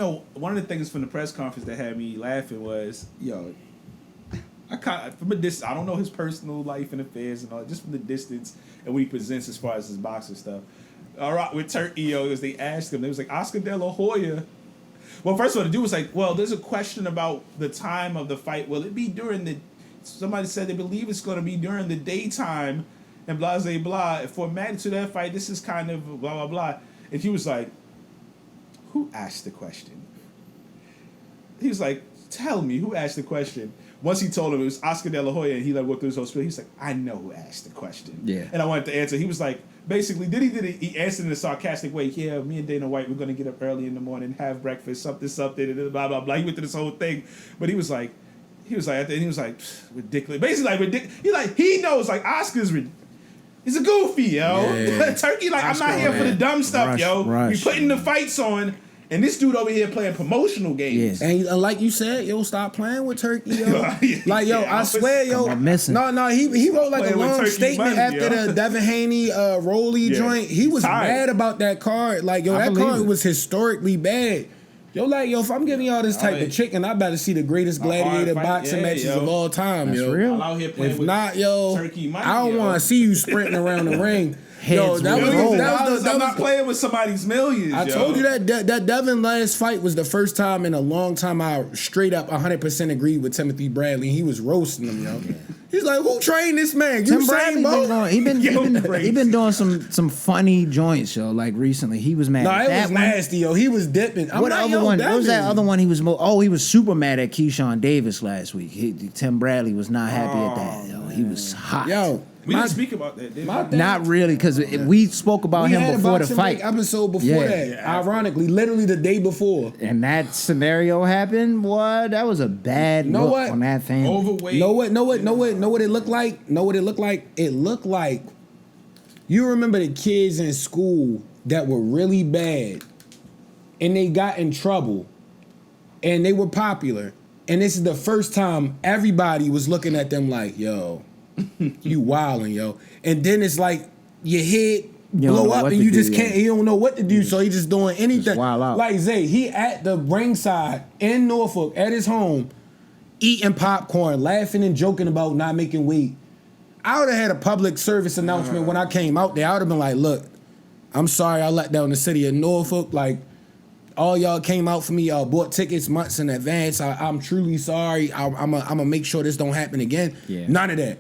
one of the things from the press conference that had me laughing was, from a distance, I don't know his personal life and affairs and all, just from the distance and what he presents as far as his boxing stuff. All right, with Turkey, as they asked him, they was like, Oscar De La Hoya. Well, first of all, the dude was like, well, there's a question about the time of the fight. Will it be somebody said they believe it's going to be during the daytime and blah, blah, blah. For magnitude of that fight, this is kind of blah, blah, blah. And he was like, who asked the question? He was like, tell me, who asked the question? Once he told him it was Oscar De La Hoya, and he let go through his whole spiel, he was like, I know who asked the question. Yeah. And I wanted to answer. He was like, basically, he answered in a sarcastic way, yeah, me and Dana White, we're going to get up early in the morning, have breakfast, something, and blah, blah, blah. He went through this whole thing. But he was like, at the end, he was like, ridiculous. Basically, like, ridiculous. He knows, like, Oscar's he's a goofy, yo. Yeah. Turkey, like, Oscar, I'm not here for the dumb stuff, We putting the fights on. And this dude over here playing promotional games. Yes. And like you said, stop playing with Turkey, yo. I swear, yo. No, he wrote like a long statement after the Devin Haney Roley joint. He was mad about that card. Like, that card was historically bad. If I'm giving y'all this type of chicken, I better see the greatest gladiator boxing matches of all time, That's real. I'm out here playing if not, Turkey Mike, I don't want to see you sprinting around the ring. I'm not playing with somebody's millions. I told you that Devin last fight was the first time in a long time I straight up 100% agreed with Timothy Bradley. He was roasting him, yo. He's like, who trained this man? Tim Bradley he been doing some funny joints, yo. Like recently, he was mad. No, it was nasty, yo. He was dipping. What was that other one? He was he was super mad at Keyshawn Davis last week. Tim Bradley was not happy at that. Yo, he was hot. Yo. We didn't speak about that, did we? Not really, because we spoke about him before the fight. Episode before that. Yeah, ironically, literally the day before. And that scenario happened. What? That was a bad look on that thing. Overweight. Know what it looked like? It looked like you remember the kids in school that were really bad and they got in trouble and they were popular. And this is the first time everybody was looking at them like, yo, you wildin', yo. And then it's like your head blow up and you just can't, you don't know what to do, so he just doing anything. Just wild out. Like Zay, he at the ringside in Norfolk at his home, eating popcorn, laughing and joking about not making weight. I would have had a public service announcement when I came out there. I would have been like, look, I'm sorry I let down the city of Norfolk. Like, all y'all came out for me. Y'all bought tickets months in advance. I'm truly sorry. I'm gonna make sure this don't happen again. Yeah. None of that.